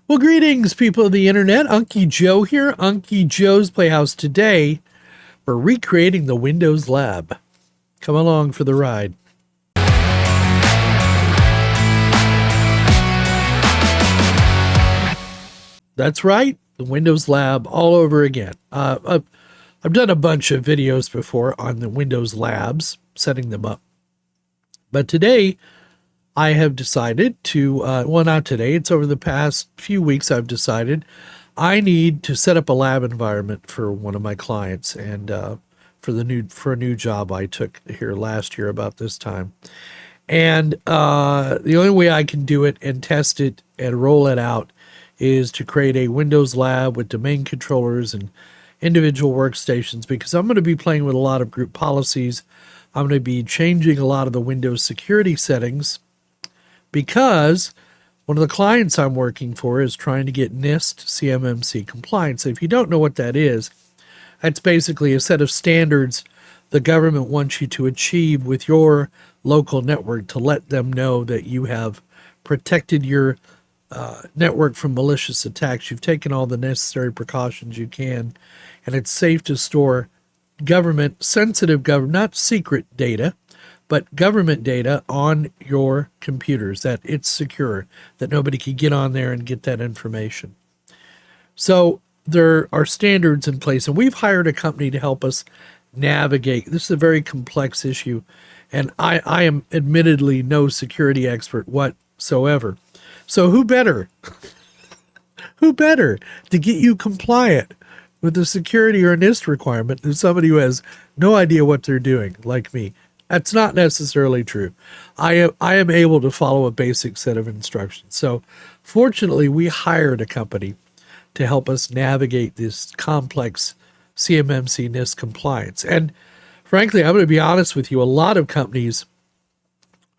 Well, greetings, people of the internet. Unky Joe here. Unky Joe's Playhouse. Today, we're recreating the Windows Lab. Come along for the ride. That's right, the Windows Lab all over again. I've done a bunch of videos before on the Windows Labs, setting them up. But today, I have decided to, well, not today, it's over the past few weeks I've decided I need to set up a lab environment for one of my clients and for a new job I took here last year about this time. And the only way I can do it and test it and roll it out is to create a Windows lab with domain controllers and individual workstations, because I'm going to be playing with a lot of group policies. I'm going to be changing a lot of the Windows security settings, because one of the clients I'm working for is trying to get NIST CMMC compliance. If you don't know what that is, that's basically a set of standards the government wants you to achieve with your local network to let them know that you have protected your network from malicious attacks. You've taken all the necessary precautions you can, and it's safe to store government, sensitive government, not secret data, but government data on your computers, that it's secure, that nobody can get on there and get that information. So there are standards in place, and we've hired a company to help us navigate. This is a very complex issue, and I am admittedly no security expert whatsoever. So who better to get you compliant with the security or NIST requirement than somebody who has no idea what they're doing, like me? That's not necessarily true. I am able to follow a basic set of instructions. So fortunately, we hired a company to help us navigate this complex CMMC NIST compliance. And frankly, I'm going to be honest with you, a lot of companies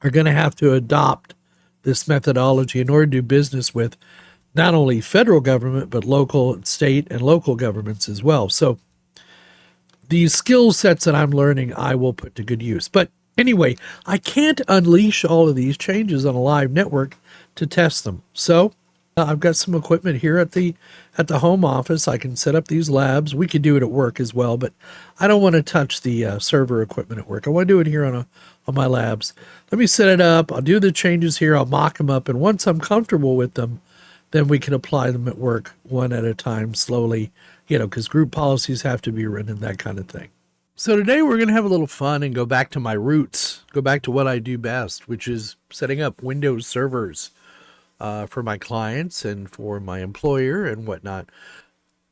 are going to have to adopt this methodology in order to do business with not only federal government, but local, state, and local governments as well. So these skill sets that I'm learning, I will put to good use. But anyway, I can't unleash all of these changes on a live network to test them. So I've got some equipment here at the home office. I can set up these labs. We could do it at work as well, but I don't want to touch the server equipment at work. I want to do it here on my labs. Let me set it up. I'll do the changes here. I'll mock them up, and once I'm comfortable with them, then we can apply them at work one at a time, slowly, because group policies have to be written and that kind of thing. So today we're going to have a little fun and go back to my roots, go back to what I do best, which is setting up Windows servers for my clients and for my employer and whatnot.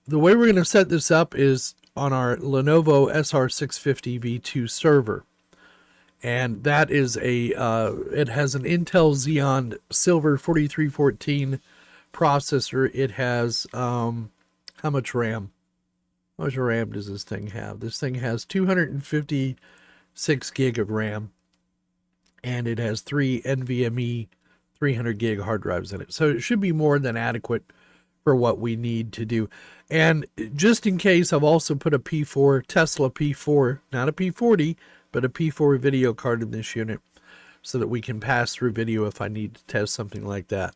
The way we're going to set this up is on our Lenovo SR650 V2 server. And that is it has an Intel Xeon Silver 4314 processor. It has, how much RAM? How much RAM does this thing have? This thing has 256 gig of RAM, and it has 3 NVMe 300 gig hard drives in it. So it should be more than adequate for what we need to do. And just in case, I've also put a P4, Tesla P4, not a P40, but a P4 video card in this unit so that we can pass through video if I need to test something like that.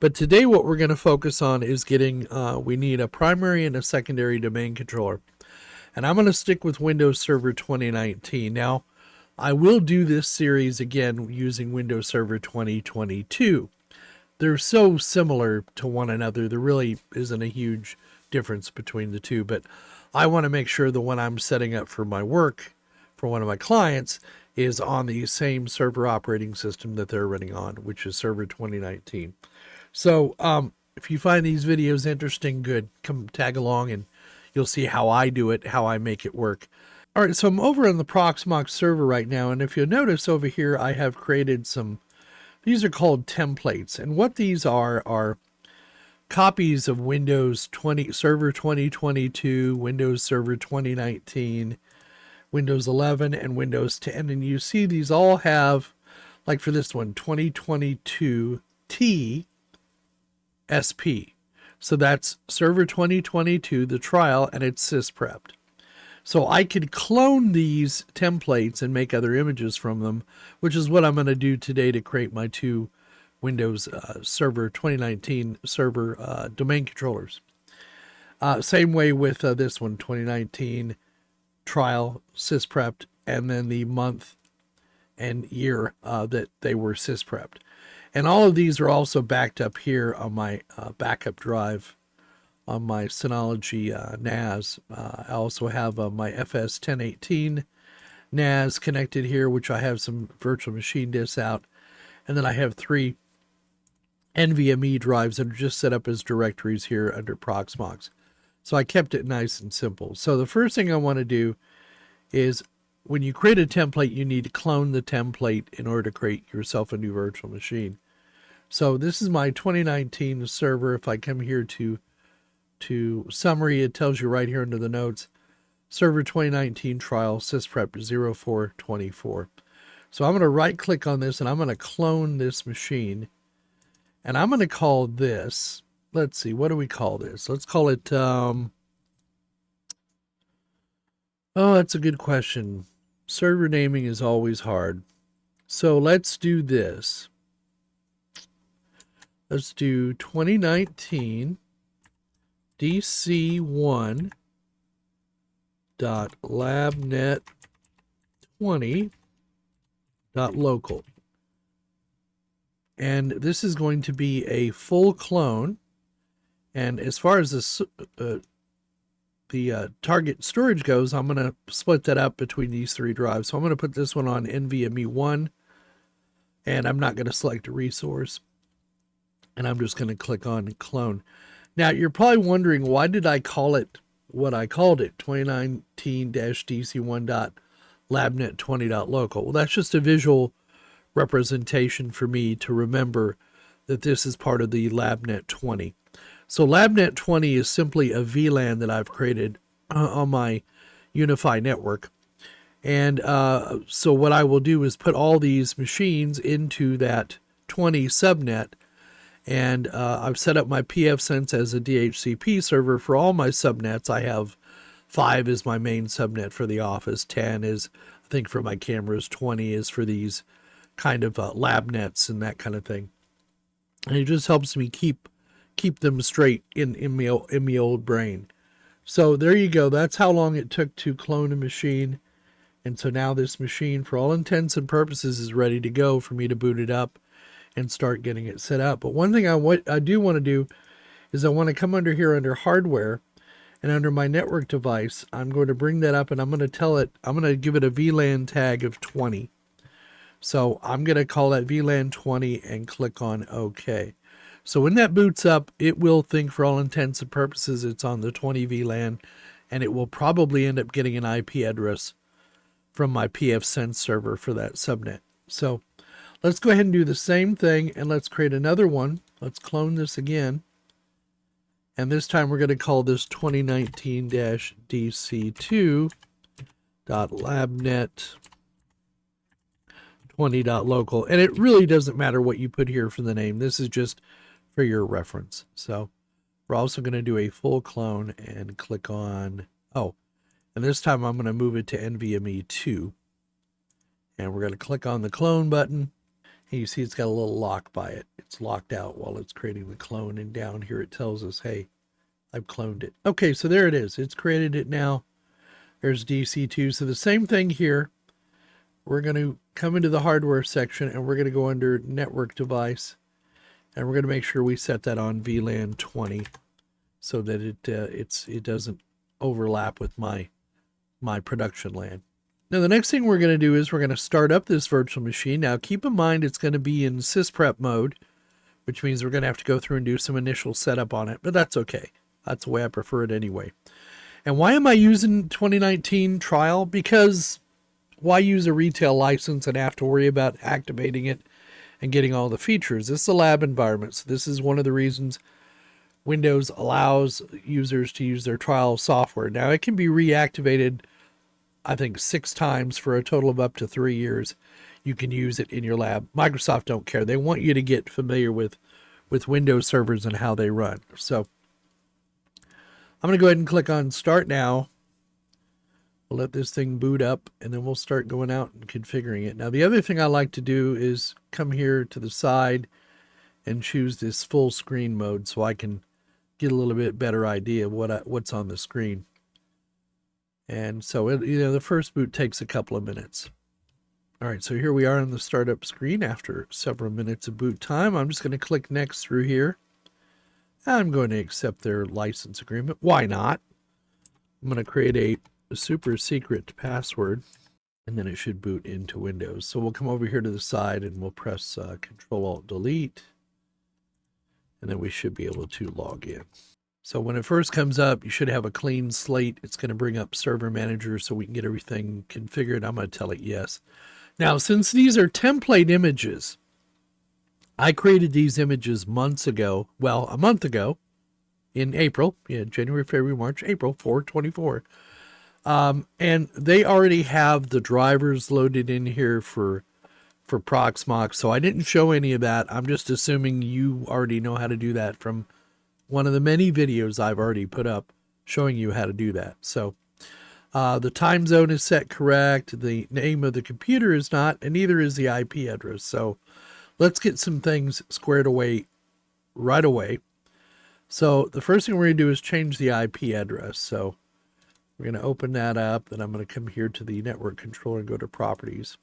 But today what we're going to focus on is getting, we need a primary and a secondary domain controller. And I'm going to stick with Windows Server 2019. Now, I will do this series again using Windows Server 2022. They're so similar to one another, there really isn't a huge difference between the two, but I want to make sure the one I'm setting up for my work, for one of my clients, is on the same server operating system that they're running on, which is Server 2019. So if you find these videos interesting, good, come tag along and you'll see how I do it, how I make it work. All right, so I'm over on the Proxmox server right now, and if you'll notice over here, I have created some, these are called templates, and what these are copies of Windows Server 2022, Windows Server 2019, Windows 11, and Windows 10, and you see these all have, like for this one, 2022 T SP. So that's Server 2022, the trial, and it's sysprepped. So I could clone these templates and make other images from them, which is what I'm going to do today to create my two Windows Server 2019 server domain controllers. Same way with this one, 2019 trial sysprepped, and then the month and year that they were sysprepped. And all of these are also backed up here on my backup drive on my Synology NAS. I also have my FS 1018 NAS connected here, which I have some virtual machine disks out. And then I have 3 NVMe drives that are just set up as directories here under Proxmox. So I kept it nice and simple. So the first thing I want to do is, when you create a template, you need to clone the template in order to create yourself a new virtual machine. So this is my 2019 server. If I come here to summary, it tells you right here under the notes, server 2019 trial sysprep 0424. So I'm going to right click on this and I'm going to clone this machine. And I'm going to call this, let's see, what do we call this? Let's call it, oh, that's a good question. Server naming is always hard. So let's do this. Let's do 2019 dc1.labnet20.local. And this is going to be a full clone. And as far as this, the target storage goes, I'm going to split that up between these 3 drives. So I'm going to put this one on NVMe 1, and I'm not going to select a resource. And I'm just going to click on clone. Now, you're probably wondering, why did I call it what I called it, 2019-dc1.labnet20.local? Well, that's just a visual representation for me to remember that this is part of the LabNet 20. So LabNet 20 is simply a VLAN that I've created on my Unify network. And so what I will do is put all these machines into that 20 subnet. And I've set up my pfSense as a DHCP server for all my subnets. I have 5 is my main subnet for the office. 10 is, I think, for my cameras. 20 is for these kind of lab nets and that kind of thing. And it just helps me keep them straight in my old brain. So there you go. That's how long it took to clone a machine. And so now this machine, for all intents and purposes, is ready to go for me to boot it up and start getting it set up. But one thing I do want to do is I want to come under here under hardware, and under my network device, I'm going to bring that up and I'm going to tell it, I'm going to give it a VLAN tag of 20. So I'm going to call that VLAN 20 and click on OK. So when that boots up, it will think for all intents and purposes it's on the 20 VLAN, and it will probably end up getting an IP address from my pfSense server for that subnet. So let's go ahead and do the same thing, and let's create another one. Let's clone this again. And this time we're going to call this 2019-dc2.labnet20.local. And it really doesn't matter what you put here for the name. This is just for your reference. So we're also going to do a full clone and click on, oh, and this time I'm going to move it to NVMe 2. And we're going to click on the clone button. And you see it's got a little lock by it. It's locked out while it's creating the clone. And down here it tells us, hey, I've cloned it. Okay, so there it is. It's created it now. There's DC2. So the same thing here. We're going to come into the hardware section, and we're going to go under network device. And we're going to make sure we set that on VLAN 20 so that it doesn't overlap with my production LAN. Now, the next thing we're going to do is we're going to start up this virtual machine. Now, keep in mind it's going to be in sysprep mode, which means we're going to have to go through and do some initial setup on it, but that's okay. That's the way I prefer it anyway. And why am I using 2019 trial? Because why use a retail license and have to worry about activating it and getting all the features? This is a lab environment, so this is one of the reasons Windows allows users to use their trial software. Now, it can be reactivated, I think, 6 times for a total of up to 3 years. You can use it in your lab. Microsoft don't care. They want you to get familiar with Windows servers and how they run. So I'm going to go ahead and click on Start Now. We'll let this thing boot up, and then we'll start going out and configuring it. Now, the other thing I like to do is come here to the side and choose this full screen mode so I can get a little bit better idea of what's on the screen. And so the first boot takes a couple of minutes. All right, so here we are on the startup screen after several minutes of boot time. I'm just going to click next through here. I'm going to accept their license agreement. Why not? I'm going to create a super secret password, and then it should boot into Windows. So we'll come over here to the side and we'll press Control-Alt-Delete, and then we should be able to log in. So when it first comes up, you should have a clean slate. It's going to bring up Server Manager so we can get everything configured. I'm going to tell it yes. Now, since these are template images, I created these images months ago. Well, a month ago in April, January, February, March, April, 4/24. And they already have the drivers loaded in here for Proxmox, so I didn't show any of that. I'm just assuming you already know how to do that from one of the many videos I've already put up showing you how to do that. So the time zone is set correct. The name of the computer is not, and neither is the IP address. So let's get some things squared away right away. So the first thing we're going to do is change the IP address. So we're going to open that up. Then I'm going to come here to the network controller and go to properties.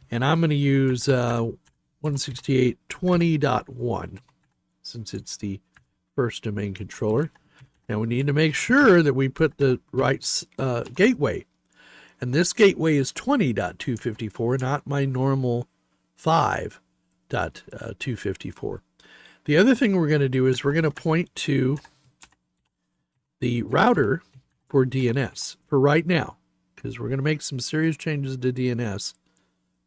And I'm going to use 168.20.1 since it's the first domain controller. Now we need to make sure that we put the right gateway. And this gateway is 20.254, not my normal 5.254. The other thing we're going to do is we're going to point to the router for DNS for right now, because we're going to make some serious changes to DNS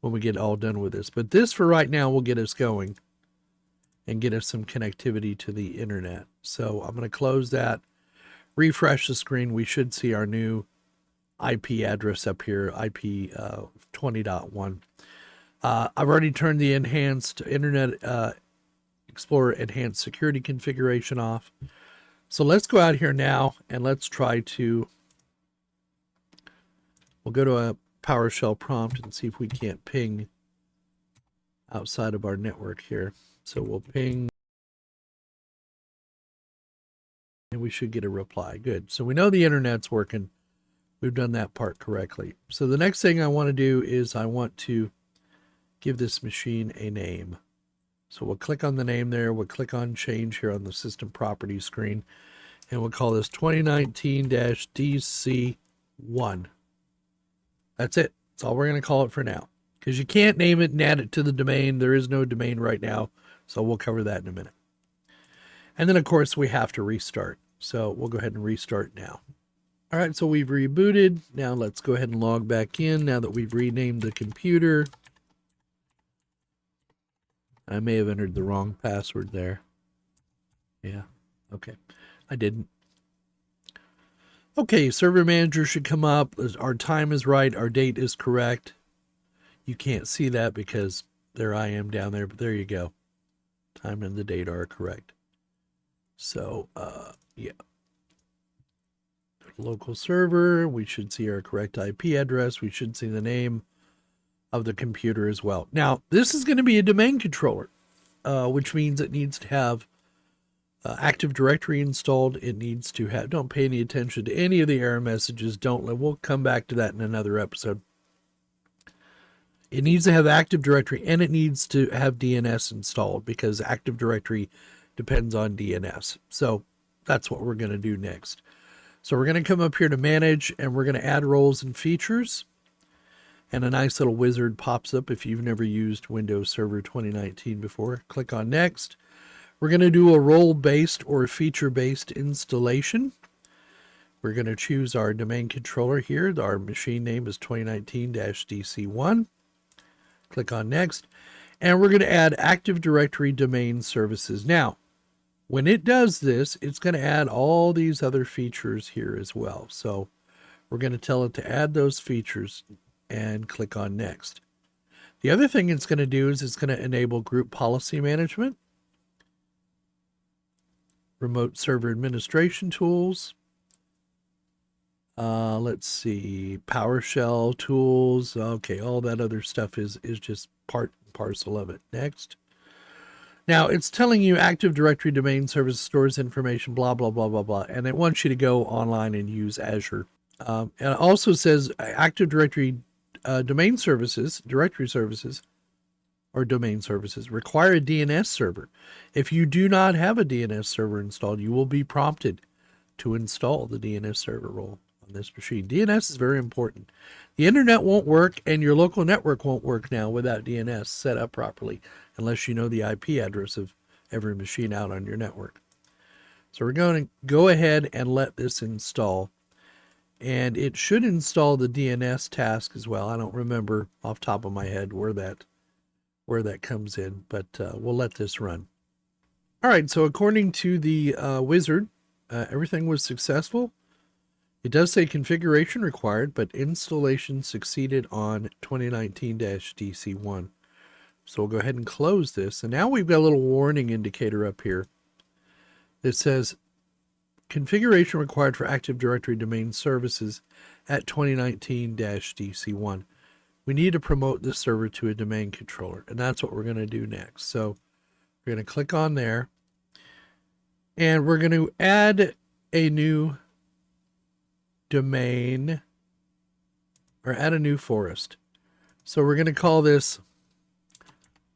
when we get all done with this. But this for right now will get us going and get us some connectivity to the internet. So I'm going to close that, refresh the screen. We should see our new IP address up here, IP 20.1. I've already turned the enhanced Internet Explorer Enhanced Security configuration off. So let's go out here now and let's try to, we'll go to a PowerShell prompt and see if we can't ping outside of our network here. So we'll ping and we should get a reply. Good. So we know the internet's working. We've done that part correctly. So the next thing I want to do is I want to give this machine a name. So we'll click on the name there. We'll click on change here on the system properties screen. And we'll call this 2019-DC1. That's it. That's all we're going to call it for now. Because you can't name it and add it to the domain. There is no domain right now. So we'll cover that in a minute. And then, of course, we have to restart. So we'll go ahead and restart now. All right, so we've rebooted. Now let's go ahead and log back in now that we've renamed the computer. I may have entered the wrong password there. Yeah, okay. I didn't. Okay, Server Manager should come up. Our time is right. Our date is correct. You can't see that because there I am down there, but there you go. Time and the date are correct. So, yeah. Local server. We should see our correct IP address. We should see the name of the computer as well. Now, this is going to be a domain controller, which means it needs to have Active Directory installed. It needs to have, don't pay any attention to any of the error messages. We'll come back to that in another episode. It needs to have Active Directory and it needs to have DNS installed because Active Directory depends on DNS. So that's what we're going to do next. So we're going to come up here to manage and we're going to add roles and features. And a nice little wizard pops up if you've never used Windows Server 2019 before. Click on next. We're going to do a role-based or feature-based installation. We're going to choose our domain controller here. Our machine name is 2019-DC1. Click on next. And we're going to add Active Directory domain services. Now, when it does this, it's going to add all these other features here as well. So we're going to tell it to add those features and click on next. The other thing it's going to do is it's going to enable group policy management, remote server administration tools. Let's see, PowerShell tools. Okay, all that other stuff is just part and parcel of it. Next. Now it's telling you Active Directory domain service stores information, blah, blah, blah, blah, blah. And it wants you to go online and use Azure. And it also says Active Directory domain services, directory services, or domain services require a DNS server. If you do not have a DNS server installed, you will be prompted to install the DNS server role on this machine. DNS is very important. The internet won't work and your local network won't work now without DNS set up properly, unless you know the IP address of every machine out on your network. So we're going to go ahead and let this install. And it should install the DNS task as well. I don't remember off the top of my head where that comes in, but we'll let this run. All right, so according to the wizard, everything was successful. It does say configuration required, but installation succeeded on 2019-DC1. So we'll go ahead and close this. And now we've got a little warning indicator up here that says configuration required for Active Directory domain services at 2019-DC1. We need to promote this server to a domain controller, and that's what we're going to do next. So we're going to click on there, and we're going to add a new domain, or add a new forest. So we're going to call this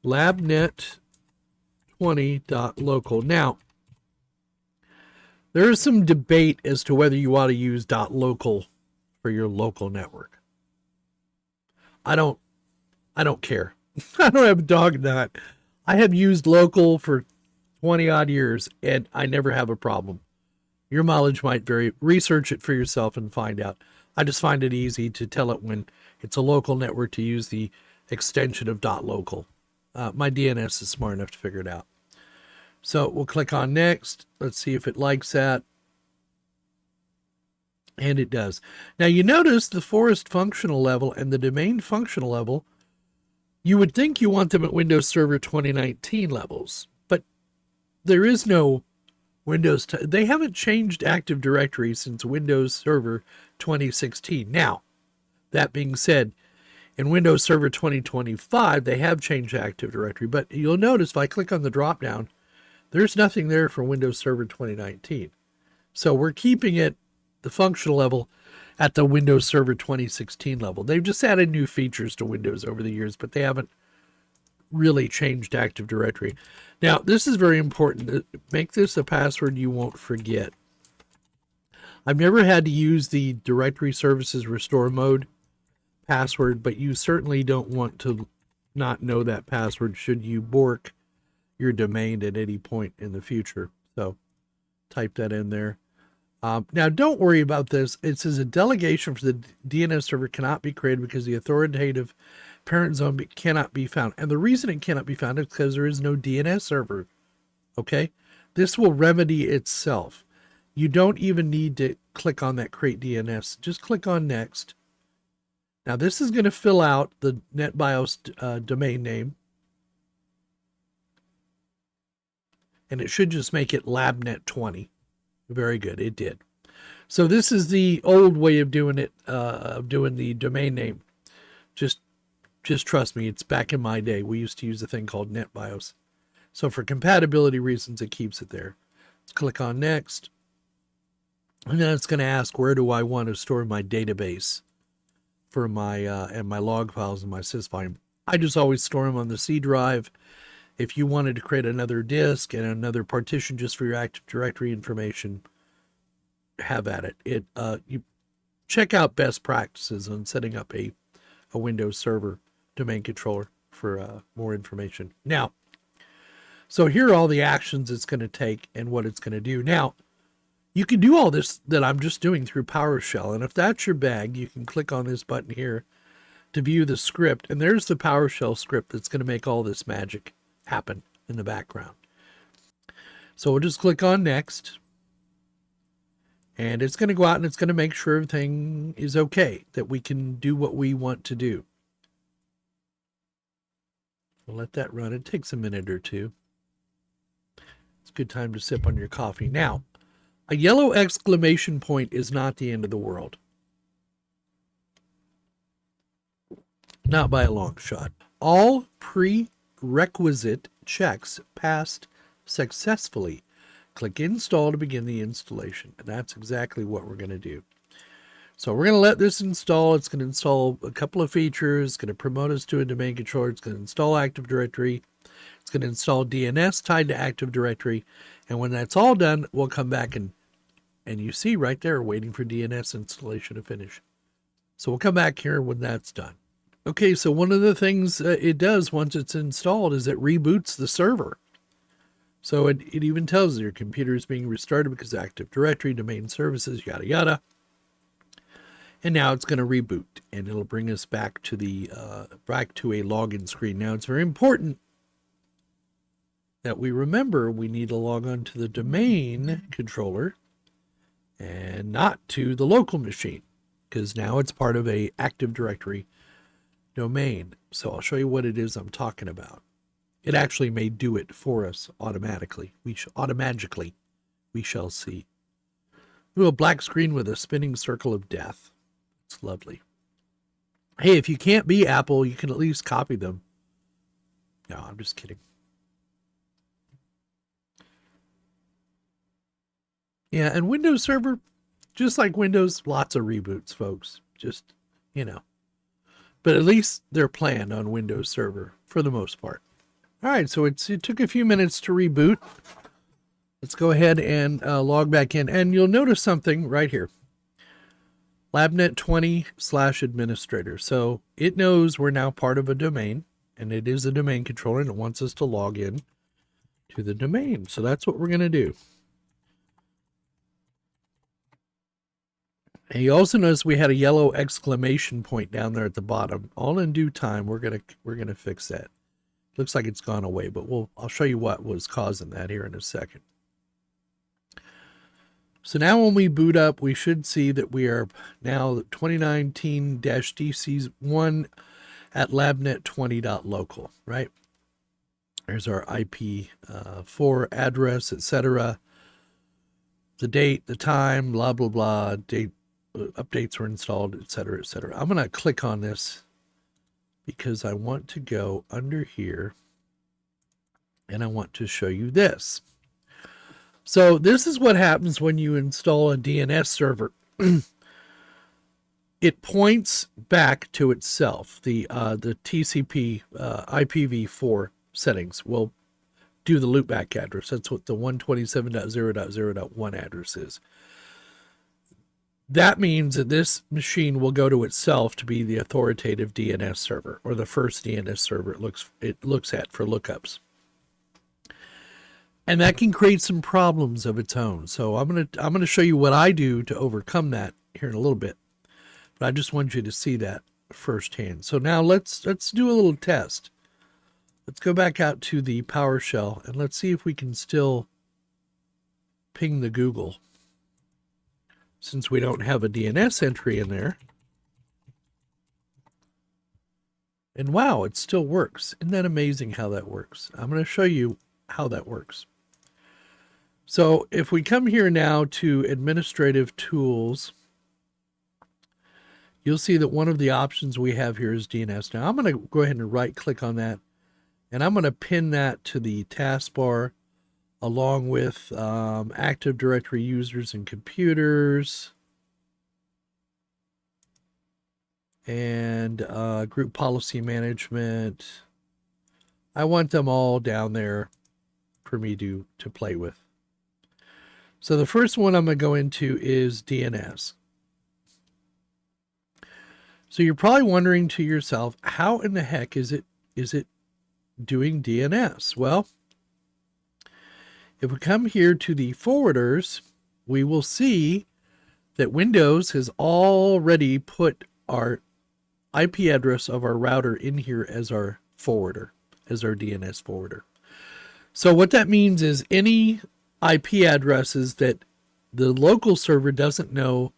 labnet20.local. Now, there is some debate as to whether you ought to use .local for your local network. I don't care. I don't have a dog in that. I have used local for 20 odd years and I never have a problem. Your mileage might vary. Research it for yourself and find out. I just find it easy to tell it when it's a local network to use the extension of .local. My DNS is smart enough to figure it out. So we'll click on next. Let's see if it likes that. And it does. Now you notice the forest functional level and the domain functional level, you would think you want them at Windows Server 2019 levels, but there is no Windows. They haven't changed Active Directory since Windows Server 2016. Now, that being said, in Windows Server 2025, they have changed Active Directory, but you'll notice if I click on the drop down, there's nothing there for Windows Server 2019. So we're keeping it, the functional level, at the Windows Server 2016 level. They've just added new features to Windows over the years, but they haven't really changed Active Directory. Now, this is very important. Make this a password you won't forget. I've never had to use the Directory Services Restore Mode password, but you certainly don't want to not know that password should you bork your domain at any point in the future. So type that in there. Now, don't worry about this. It says a delegation for the DNS server cannot be created because the authoritative parent zone cannot be found. And the reason it cannot be found is because there is no DNS server. Okay? This will remedy itself. You don't even need to click on that Create DNS. Just click on Next. Now, this is going to fill out the NetBIOS domain name. And it should just make it LabNet20. Very good, it did. So this is the old way of doing it, of doing the domain name. Just trust me, it's back in my day. We used to use a thing called NetBIOS. So for compatibility reasons, it keeps it there. Let's click on Next. And then it's going to ask, where do I want to store my database for my and my log files and my sys volume? I just always store them on the C drive. If you wanted to create another disk and another partition just for your Active Directory information, have at it. You check out best practices on setting up a Windows Server domain controller for more information. Now, so here are all the actions it's going to take and what it's going to do. Now, you can do all this that I'm just doing through PowerShell, and if that's your bag, you can click on this button here to view the script, and there's the PowerShell script that's going to make all this magic happen in the background. So we'll just click on Next, and it's going to go out and it's going to make sure everything is okay, that we can do what we want to do. We'll let that run. It takes a minute or two. It's a good time to sip on your coffee. Now, a yellow exclamation point is not the end of the world. Not by a long shot. All requisite checks passed successfully. Click Install to begin the installation. And that's exactly what we're going to do. So we're going to let this install. It's going to install a couple of features. It's going to promote us to a domain controller. It's going to install Active Directory. It's going to install DNS tied to Active Directory. And when that's all done, we'll come back and you see right there, waiting for DNS installation to finish. So we'll come back here when that's done. Okay, so one of the things it does once it's installed is it reboots the server. So it even tells your computer is being restarted because of Active Directory, domain services, yada, yada. And now it's going to reboot, and it'll bring us back to a login screen. Now, it's very important that we remember we need to log on to the domain controller and not to the local machine, because now it's part of a Active Directory domain. So I'll show you what it is I'm talking about. It actually may do it for us automatically. We shall see. Ooh, a black screen with a spinning circle of death. It's lovely. Hey, if you can't be Apple, you can at least copy them. No, I'm just kidding. Yeah, and Windows Server, just like Windows, lots of reboots, folks. Just, But at least they're planned on Windows Server for the most part. All right, so it took a few minutes to reboot. Let's go ahead and log back in. And you'll notice something right here. LabNet 20/administrator. So it knows we're now part of a domain, and it is a domain controller, and it wants us to log in to the domain. So that's what we're going to do. And you also notice we had a yellow exclamation point down there at the bottom. All in due time, we're gonna fix that. Looks like it's gone away, but I'll show you what was causing that here in a second. So now when we boot up, we should see that we are now 2019-DC1 at labnet20.local, right? There's our IP4 address, etc. The date, the time, blah, blah, blah, date, updates were installed, etc., etc. I'm going to click on this because I want to go under here and I want to show you this. So this is what happens when you install a DNS server. It points back to itself. The TCP IPv4 settings will do the loopback address. That's what the 127.0.0.1 address is. That means that this machine will go to itself to be the authoritative DNS server, or the first DNS server it looks at for lookups. And that can create some problems of its own. So I'm gonna show you what I do to overcome that here in a little bit. But I just want you to see that firsthand. So now let's do a little test. Let's go back out to the PowerShell and let's see if we can still ping the Google. Since we don't have a DNS entry in there. And wow, it still works. Isn't that amazing how that works? I'm going to show you how that works. So if we come here now to administrative tools, you'll see that one of the options we have here is DNS. Now I'm going to go ahead and right click on that, and I'm going to pin that to the taskbar along with Active Directory users and computers and group policy management. I want them all down there for me to play with. So the first one I'm going to go into is DNS. So you're probably wondering to yourself, how in the heck is it doing DNS? Well, if we come here to the forwarders, we will see that Windows has already put our IP address of our router in here as our forwarder, as our DNS forwarder. So what that means is any IP addresses that the local server doesn't know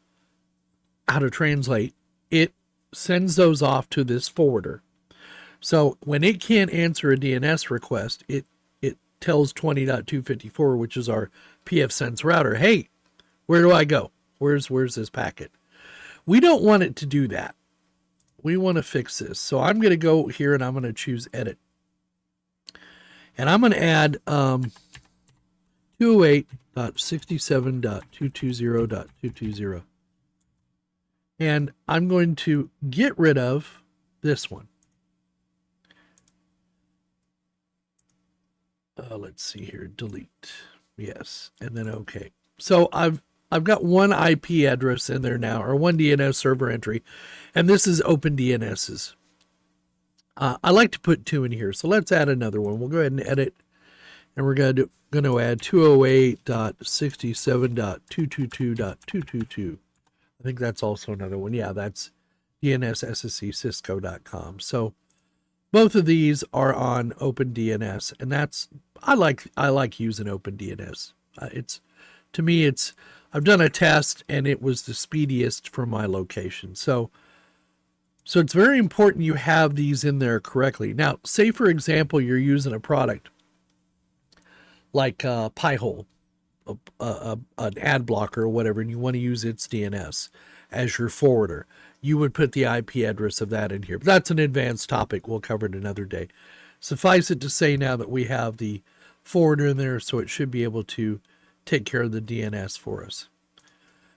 how to translate, it sends those off to this forwarder. So when it can't answer a DNS request, it tells 20.254, which is our pfSense router, hey, where do I go? Where's this packet? We don't want it to do that. We want to fix this. So I'm going to go here and I'm going to choose edit. And I'm going to add 208.67.220.220. And I'm going to get rid of this one. Let's see here, delete. Yes, and then okay. So I've got one IP address in there now, or one DNS server entry, and this is OpenDNS's. I like to put 2 in here, so let's add another one. We'll go ahead and edit, and we're going to add 208.67.222.222. I think that's also another one. Yeah, that's DNSSSCSysco.com. So both of these are on OpenDNS, and I like using OpenDNS. To me, I've done a test, and it was the speediest for my location. So it's very important you have these in there correctly. Now, say for example, you're using a product like Pi-hole, an ad blocker or whatever, and you want to use its DNS as your forwarder. You would put the IP address of that in here. But that's an advanced topic. We'll cover it another day. Suffice it to say now that we have the forwarder in there, so it should be able to take care of the DNS for us.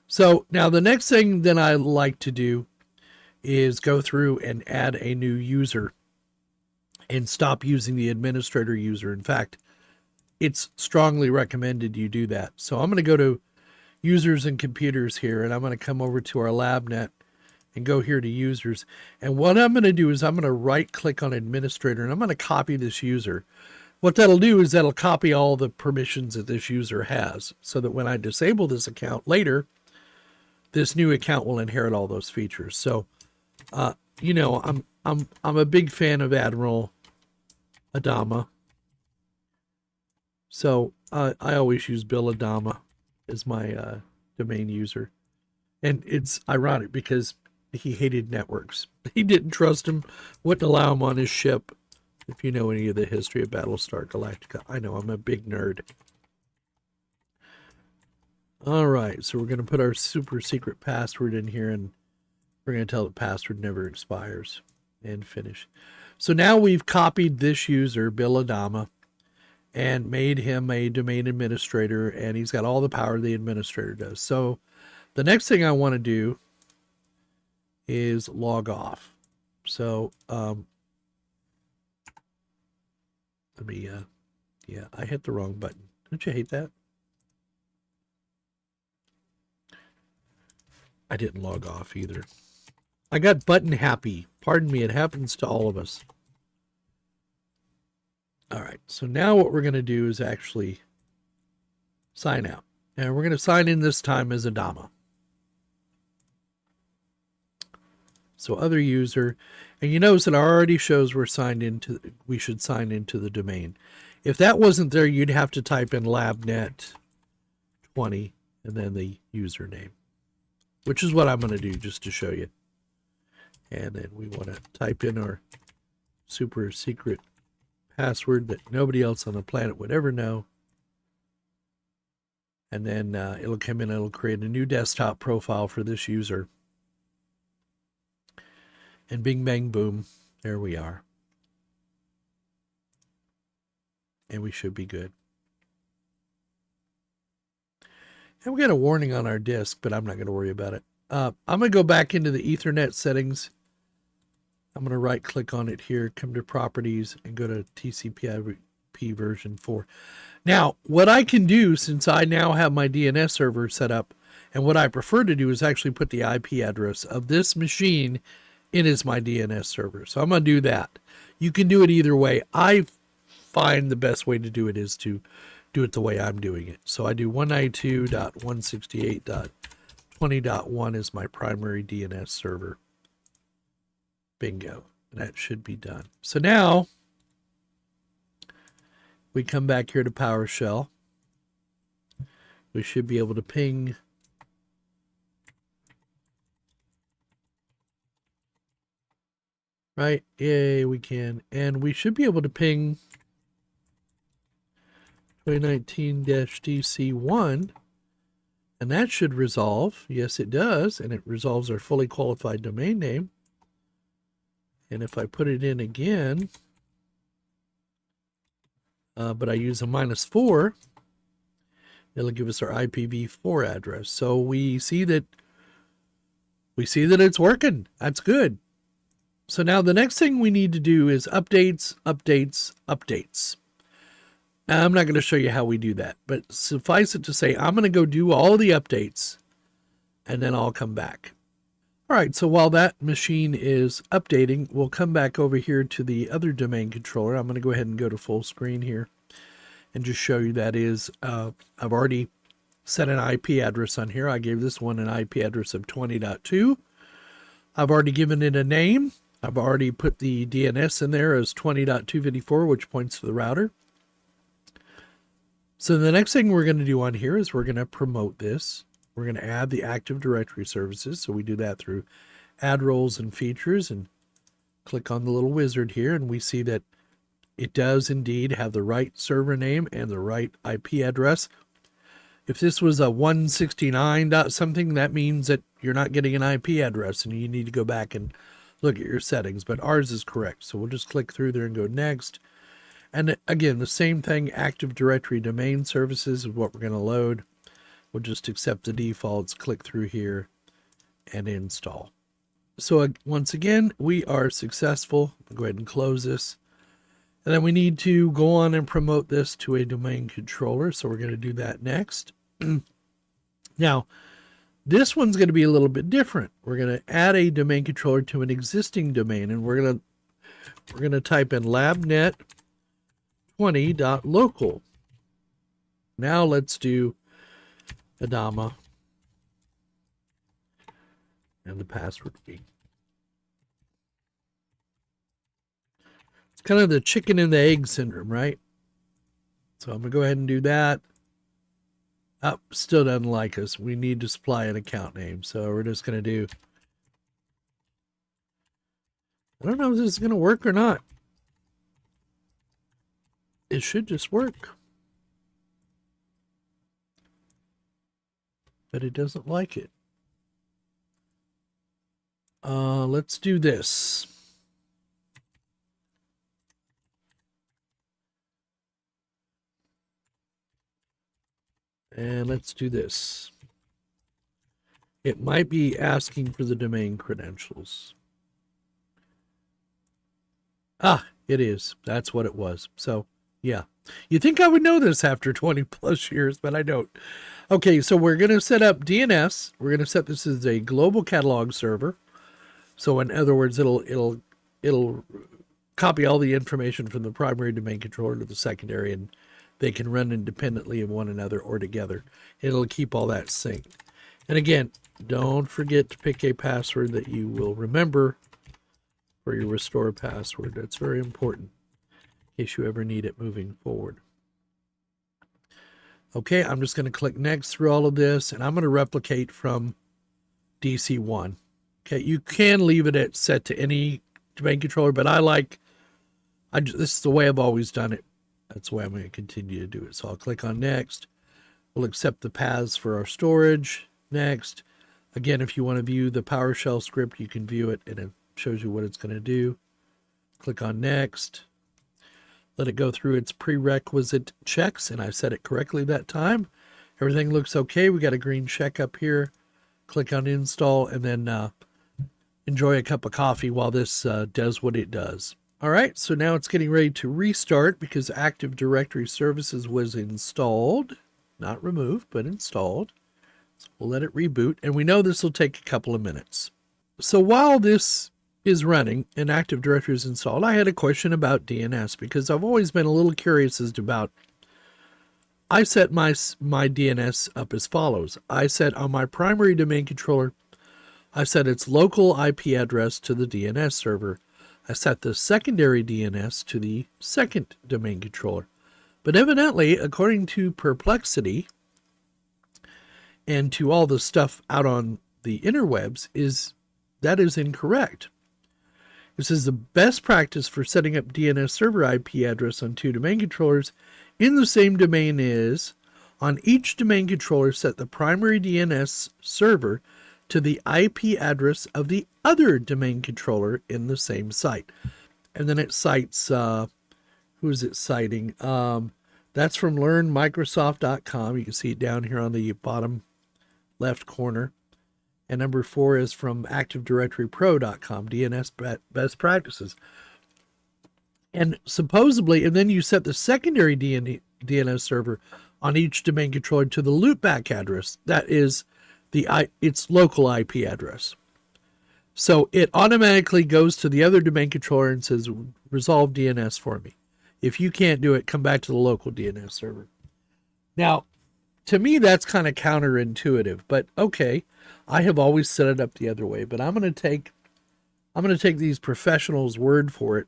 So now the next thing that I like to do is go through and add a new user and stop using the administrator user. In fact, it's strongly recommended you do that. So I'm going to go to users and computers here, and I'm going to come over to our LabNet and go here to users. And what I'm going to do is I'm going to right click on administrator, and I'm going to copy this user. What that'll do is that'll copy all the permissions that this user has, so that when I disable this account later, this new account will inherit all those features. So you know, I'm a big fan of Admiral Adama. So I always use Bill Adama as my domain user. And it's ironic because he hated networks. He didn't trust him, wouldn't allow him on his ship. If you know any of the history of Battlestar Galactica, I know I'm a big nerd. All right, so we're going to put our super secret password in here, and we're going to tell the password never expires, and finish. So now we've copied this user, Bill Adama, and made him a domain administrator, and he's got all the power the administrator does. So the next thing I want to do is log off. So let me, yeah, I hit the wrong button. Don't you hate that? I didn't log off either. I got button happy. Pardon me, it happens to all of us. All right, so now what we're going to do is actually sign out. And we're going to sign in this time as Adama. So other user, and you notice it already shows we should sign into the domain. If that wasn't there, you'd have to type in labnet 20 and then the username, which is what I'm going to do just to show you. And then we want to type in our super secret password that nobody else on the planet would ever know. And then it'll come in, it'll create a new desktop profile for this user. And bing, bang, boom, there we are. And we should be good. And we got a warning on our disk, but I'm not going to worry about it. I'm going to go back into the Ethernet settings. I'm going to right click on it here, come to properties, and go to TCP/IP version 4. Now, what I can do, since I now have my DNS server set up, and what I prefer to do is actually put the IP address of this machine in as my DNS server. So I'm going to do that. You can do it either way. I find the best way to do it is to do it the way I'm doing it. So I do 192.168.20.1 as my primary DNS server. Bingo. That should be done. So now we come back here to PowerShell. We should be able to ping right. Yay, we can. And we should be able to ping 2019-DC1. And that should resolve. Yes, it does. And it resolves our fully qualified domain name. And if I put it in again, but I use a -4, it'll give us our IPv4 address. So we see that it's working. That's good. So now the next thing we need to do is updates, updates, updates. Now, I'm not going to show you how we do that, but suffice it to say, I'm going to go do all the updates, and then I'll come back. All right, so while that machine is updating, we'll come back over here to the other domain controller. I'm going to go ahead and go to full screen here and just show you that is, I've already set an IP address on here. I gave this one an IP address of 20.2. I've already given it a name. I've already put the DNS in there as 20.254, which points to the router. So the next thing we're going to do on here is we're going to promote this. We're going to add the Active Directory services. So we do that through Add Roles and Features, and click on the little wizard here, and we see that it does indeed have the right server name and the right IP address. If this was a 169 something, that means that you're not getting an IP address and you need to go back and look at your settings, but ours is correct. So we'll just click through there and go next. And again, the same thing, Active Directory domain services is what we're going to load. We'll just accept the defaults, click through here, and install. So once again, we are successful. We'll go ahead and close this. And then we need to go on and promote this to a domain controller. So we're going to do that next. Now, this one's going to be a little bit different. We're going to add a domain controller to an existing domain, and we're going to type in labnet20.local. Now let's do Adama, and the password will be. It's kind of the chicken and the egg syndrome, right? So I'm going to go ahead and do that. Oh, still doesn't like us. We need to supply an account name. So we're just going to do. I don't know if this is going to work or not. It should just work. But it doesn't like it. Let's do this. And let's do this. It might be asking for the domain credentials. Ah, it is. That's what it was. So, yeah. You'd think I would know this after 20 plus years, but I don't. Okay, so we're going to set up DNS. We're going to set this as a global catalog server. So in other words, it'll copy all the information from the primary domain controller to the secondary, and they can run independently of one another or together. It'll keep all that synced. And again, don't forget to pick a password that you will remember for your restore password. That's very important in case you ever need it moving forward. Okay, I'm just going to click next through all of this, and I'm going to replicate from DC1. Okay, you can leave it at set to any domain controller, but this is the way I've always done it. That's the way I'm going to continue to do it. So I'll click on next. We'll accept the paths for our storage. Next. Again, if you want to view the PowerShell script, you can view it, and it shows you what it's going to do. Click on next. Let it go through its prerequisite checks, and I set it correctly that time. Everything looks okay. We got a green check up here. Click on install, and then enjoy a cup of coffee while this does what it does. All right, so now it's getting ready to restart because Active Directory Services was installed. Not removed, but installed. So we'll let it reboot, and we know this will take a couple of minutes. So while this is running and Active Directory is installed, I had a question about DNS because I've always been a little curious as to about. I set my DNS up as follows. I set on my primary domain controller, I set its local IP address to the DNS server. I set the secondary DNS to the second domain controller. But evidently, according to Perplexity and to all the stuff out on the interwebs, that is incorrect. It says the best practice for setting up DNS server IP address on two domain controllers in the same domain is, on each domain controller, set the primary DNS server to the IP address of the other domain controller in the same site. And then it cites who is it citing? That's from learnmicrosoft.com. You can see it down here on the bottom left corner. And number 4 is from ActiveDirectoryPro.com, DNS best practices. And supposedly, and then you set the secondary DNS server on each domain controller to the loopback address. That is its local IP address. So it automatically goes to the other domain controller and says, resolve DNS for me. If you can't do it, come back to the local DNS server. Now, to me, that's kind of counterintuitive, but okay, I have always set it up the other way, but I'm going to take these professionals' word for it,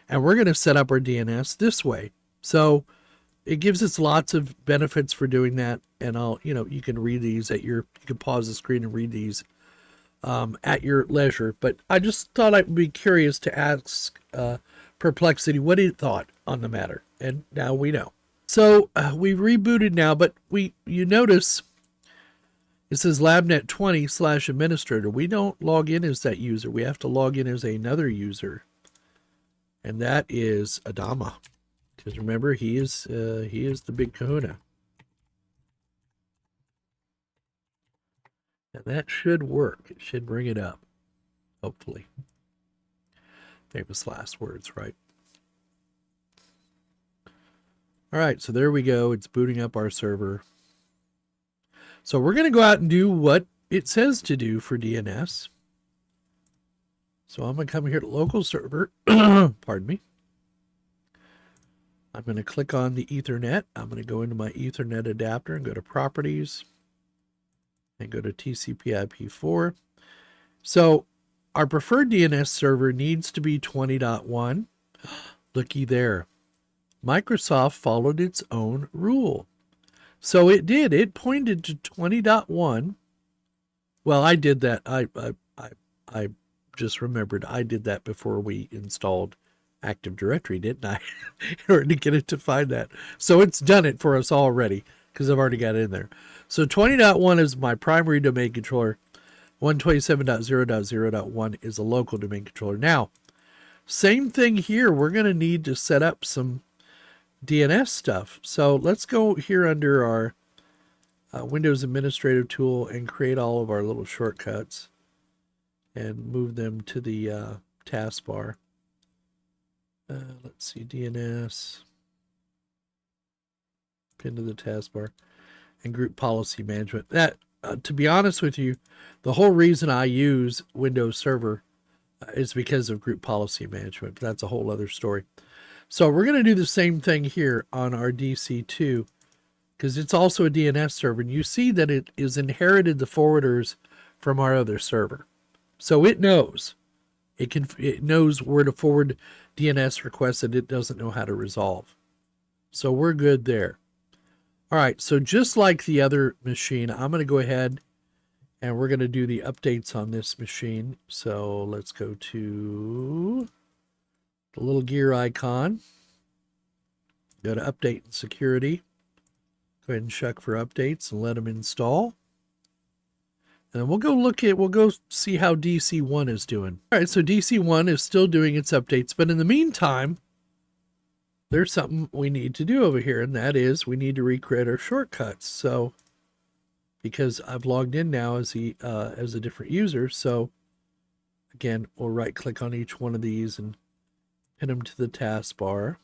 and we're going to set up our DNS this way. So it gives us lots of benefits for doing that, and you can read these you can pause the screen and read these at your leisure. But I just thought I'd be curious to ask Perplexity what he thought on the matter, and now we know. So we rebooted now, but you notice it says labnet20/administrator. We don't log in as that user. We have to log in as another user, and that is Adama. Because remember, he is the big kahuna. And that should work. It should bring it up, hopefully. Famous last words, right? All right, so there we go. It's booting up our server. So we're going to go out and do what it says to do for DNS. So I'm going to come here to local server. Pardon me. I'm going to click on the Ethernet. I'm going to go into my Ethernet adapter and go to Properties and go to TCP/IP4. So our preferred DNS server needs to be 20.1. Looky there. Microsoft followed its own rule. So it did. It pointed to 20.1. Well, I did that. I just remembered I did that before we installed Active Directory, didn't I? In order to get it to find that. So it's done it for us already because I've already got it in there. So 20.1 is my primary domain controller. 127.0.0.1 is a local domain controller. Now, same thing here. We're going to need to set up some DNS stuff. So let's go here under our Windows Administrative Tool and create all of our little shortcuts and move them to the taskbar. Let's see, DNS, pin to the taskbar, and group policy management. That, to be honest with you, the whole reason I use Windows Server is because of group policy management. But that's a whole other story. So we're going to do the same thing here on our DC2 because it's also a DNS server. And you see that it is inherited the forwarders from our other server. So it knows. It knows where to forward DNS requests that it doesn't know how to resolve. So we're good there. All right, so just like the other machine, I'm going to go ahead and we're going to do the updates on this machine. So let's go to the little gear icon. Go to Update and Security. Go ahead and check for updates and let them install. And then we'll go see how DC1 is doing. All right, so DC1 is still doing its updates, but in the meantime, there's something we need to do over here, and that is we need to recreate our shortcuts. So, because I've logged in now as a different user, so again, we'll right-click on each one of these and pin them to the taskbar.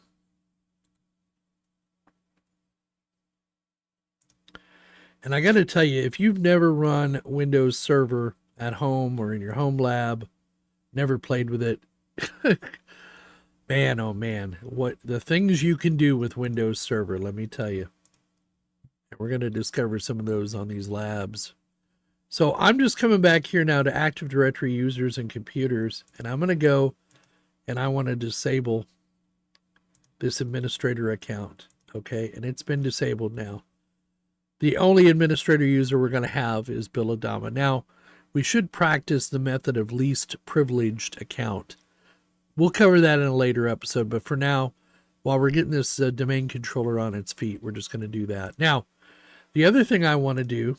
And I got to tell you, if you've never run Windows Server at home or in your home lab, never played with it, man, oh man, what the things you can do with Windows Server, let me tell you. And we're going to discover some of those on these labs. So I'm just coming back here now to Active Directory users and computers, and I'm going to go and I want to disable this administrator account, okay? And it's been disabled now. The only administrator user we're going to have is Bill Adama. Now, we should practice the method of least privileged account. We'll cover that in a later episode, but for now, while we're getting this domain controller on its feet, we're just going to do that. Now, the other thing I want to do,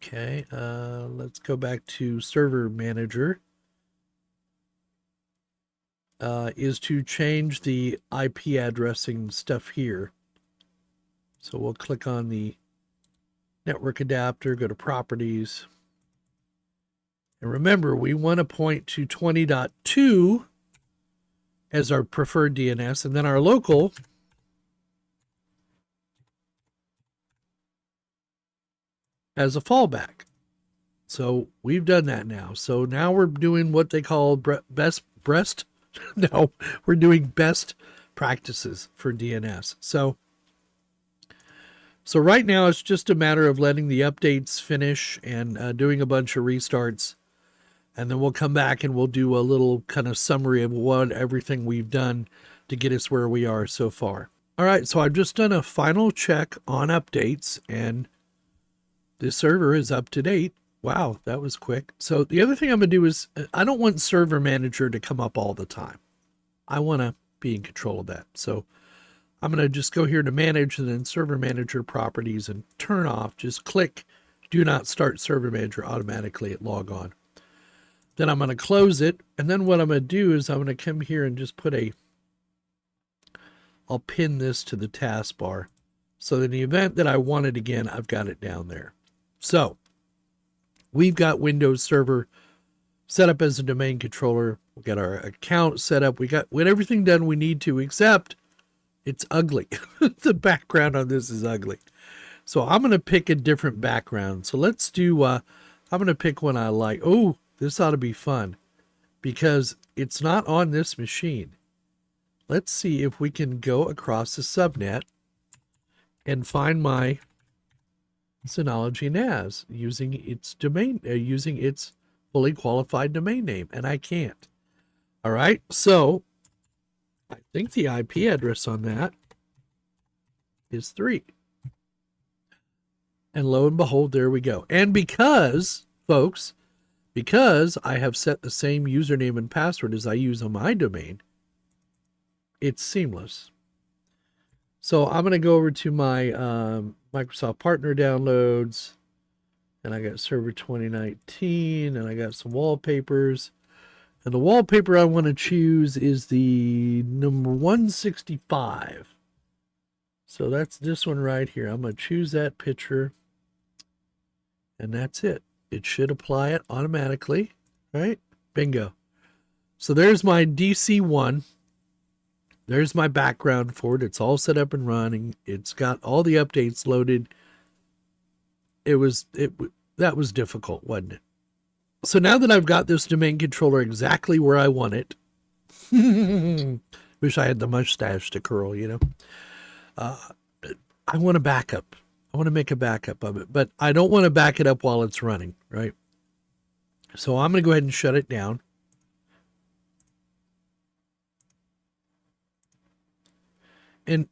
okay, let's go back to Server Manager. is to change the IP addressing stuff here. So we'll click on the network adapter, go to properties. And remember, we want to point to 20.2 as our preferred DNS, and then our local as a fallback. So we've done that now. So now we're doing what they call best practices for DNS. So right now it's just a matter of letting the updates finish and doing a bunch of restarts. And then we'll come back and we'll do a little kind of summary of what everything we've done to get us where we are so far. All right, so I've just done a final check on updates, and this server is up to date. Wow, that was quick. So the other thing I'm going to do is I don't want Server Manager to come up all the time. I want to be in control of that. So I'm going to just go here to Manage and then Server Manager Properties and turn off. Just click Do Not Start Server Manager automatically at Log On. Then I'm going to close it, and then what I'm going to do is I'm going to come here and just I'll pin this to the taskbar. So in the event that I want it again, I've got it down there. So we've got Windows Server set up as a domain controller. We've got our account set up. We got everything done we need to, except it's ugly. The background on this is ugly. So I'm going to pick a different background. So let's do, I'm going to pick one I like. Oh, this ought to be fun because it's not on this machine. Let's see if we can go across the subnet and find my Synology NAS using its domain, using its fully qualified domain name, and I can't. All right, so I think the IP address on that is 3. And lo and behold, there we go. And because, folks, because I have set the same username and password as I use on my domain, it's seamless. So I'm going to go over to my Microsoft Partner Downloads, and I got Server 2019, and I got some wallpapers. And the wallpaper I want to choose is the number 165. So that's this one right here. I'm going to choose that picture, and that's it. It should apply it automatically, right? Bingo. So there's my DC1. There's my background for it. It's all set up and running. It's got all the updates loaded. That was difficult, wasn't it? So now that I've got this domain controller exactly where I want it, wish I had the mustache to curl, you know. I want a backup. I want to make a backup of it, but I don't want to back it up while it's running, right? So I'm going to go ahead and shut it down. And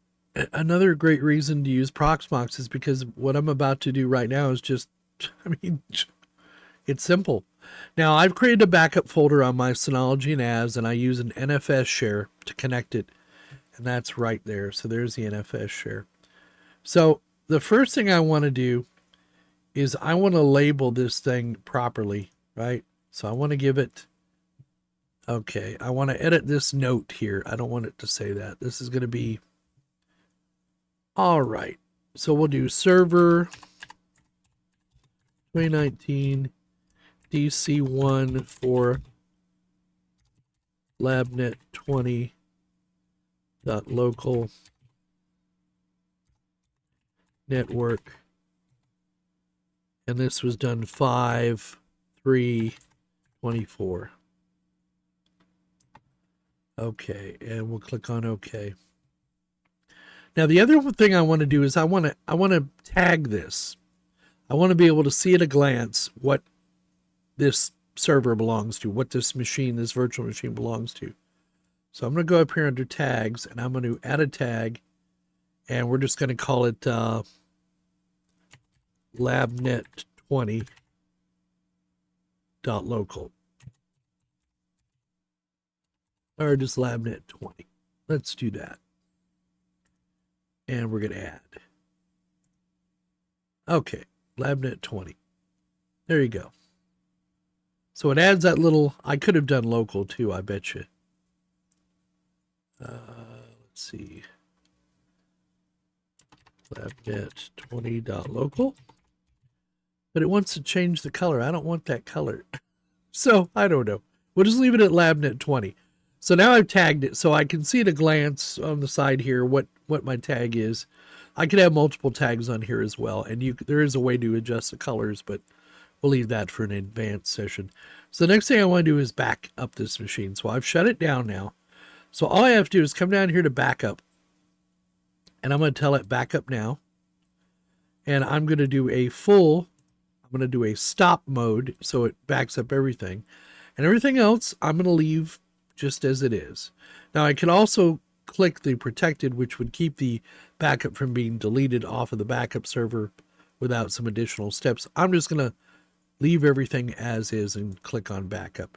another great reason to use Proxmox is because what I'm about to do right now is just, I mean, it's simple. Now, I've created a backup folder on my Synology NAS, and I use an NFS share to connect it, and that's right there. So there's the NFS share. So the first thing I want to do is I want to label this thing properly, right? So I want to give it, okay, I want to edit this note here. I don't want it to say that. This is going to be, all right. So we'll do server 2019 DC1 for labnet 20.local network, and this was done 5/3/24. Okay, and we'll click on OK. Now the other thing I want to do is I want to tag this. I want to be able to see at a glance what this server belongs to, what this machine, this virtual machine belongs to. So I'm going to go up here under tags, and I'm going to add a tag, and we're just going to call it labnet20.local, or just labnet20. Let's do that. And we're going to add. Okay, labnet20. There you go. So it adds that little, I could have done local too, I bet you. Let's see. Labnet 20.local. But it wants to change the color. I don't want that color. So I don't know. We'll just leave it at Labnet 20. So now I've tagged it so I can see at a glance on the side here what my tag is. I could have multiple tags on here as well. And there is a way to adjust the colors, but we'll leave that for an advanced session. So the next thing I want to do is back up this machine. So I've shut it down now. So all I have to do is come down here to backup. And I'm going to tell it backup now. And I'm going to do I'm going to do a stop mode so it backs up everything. And everything else I'm going to leave just as it is. Now I can also click the protected, which would keep the backup from being deleted off of the backup server without some additional steps. I'm just going to leave everything as is and click on backup.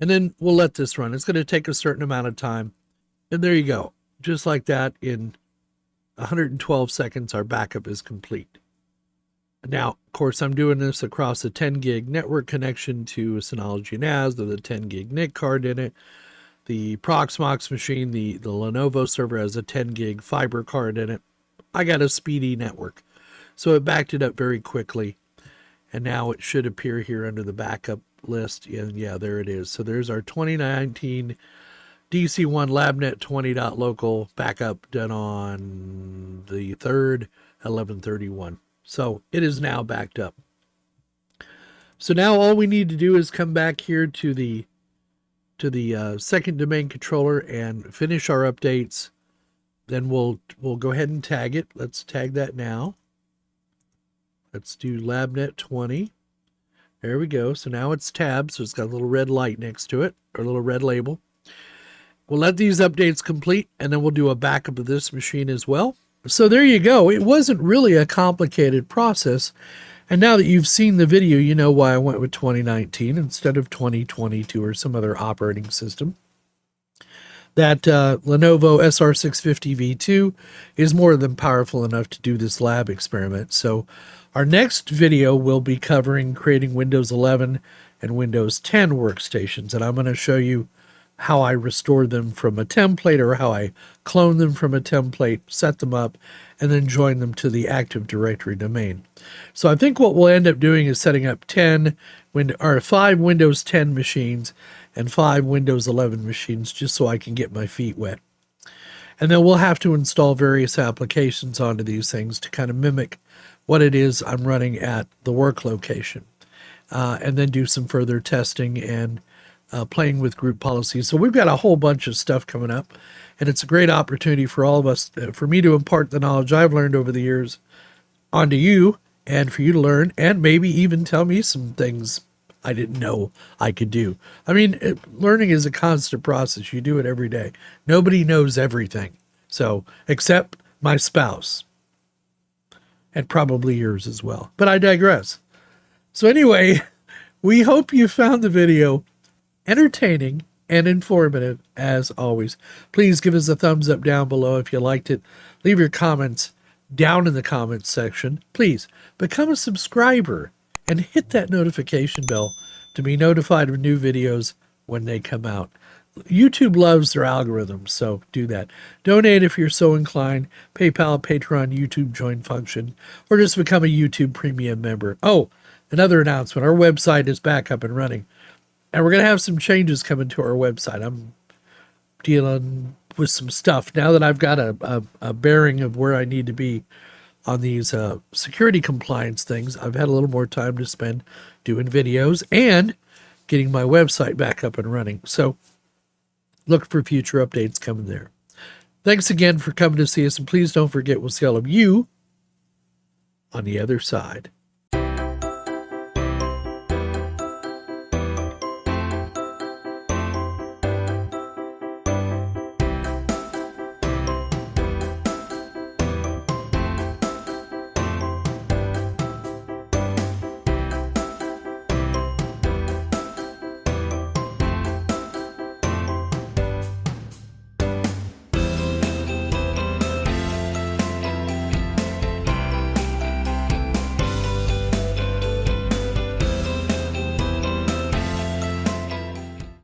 And then we'll let this run. It's going to take a certain amount of time. And there you go. Just like that, in 112 seconds, our backup is complete. Now, of course, I'm doing this across a 10 gig network connection to a Synology NAS with a 10 gig NIC card in it. The Proxmox machine, the Lenovo server, has a 10 gig fiber card in it. I got a speedy network. So it backed it up very quickly. And now it should appear here under the backup list. And yeah, there it is. So there's our 2019 DC1 Labnet 20.local backup done on the 3rd, 11/31. So it is now backed up. So now all we need to do is come back here to the second domain controller and finish our updates. Then we'll go ahead and tag it. Let's tag that now. Let's do Labnet 20. There we go. So now it's tabbed, so it's got a little red light next to it, or a little red label. We'll let these updates complete, and then we'll do a backup of this machine as well. So there you go. It wasn't really a complicated process. And now that you've seen the video, you know why I went with 2019 instead of 2022 or some other operating system. That Lenovo SR650 V2 is more than powerful enough to do this lab experiment. So our next video will be covering creating Windows 11 and Windows 10 workstations. And I'm going to show you how I restore them from a template, or how I clone them from a template, set them up, and then join them to the Active Directory domain. So I think what we'll end up doing is setting up 5 Windows 10 machines and 5 Windows 11 machines, just so I can get my feet wet. And then we'll have to install various applications onto these things to kind of mimic what it is I'm running at the work location. And then do some further testing and playing with group policies. So we've got a whole bunch of stuff coming up, and it's a great opportunity for all of us, for me to impart the knowledge I've learned over the years onto you, and for you to learn, and maybe even tell me some things I didn't know I could do. I mean, learning is a constant process. You do it every day. Nobody knows everything. So, except my spouse, and probably yours as well. But I digress. So anyway, we hope you found the video entertaining and informative as always. Please give us a thumbs up down below if you liked it. Leave your comments down in the comments section. Please become a subscriber and hit that notification bell to be notified of new videos when they come out. YouTube loves their algorithms, so do that. Donate if you're so inclined. PayPal, Patreon, YouTube join function, or just become a YouTube premium member. Oh, another announcement. Our website is back up and running. And we're going to have some changes coming to our website. I'm dealing with some stuff now that I've got a bearing of where I need to be on these security compliance things. I've had a little more time to spend doing videos and getting my website back up and running. So look for future updates coming there. Thanks again for coming to see us. And please don't forget, we'll see all of you on the other side.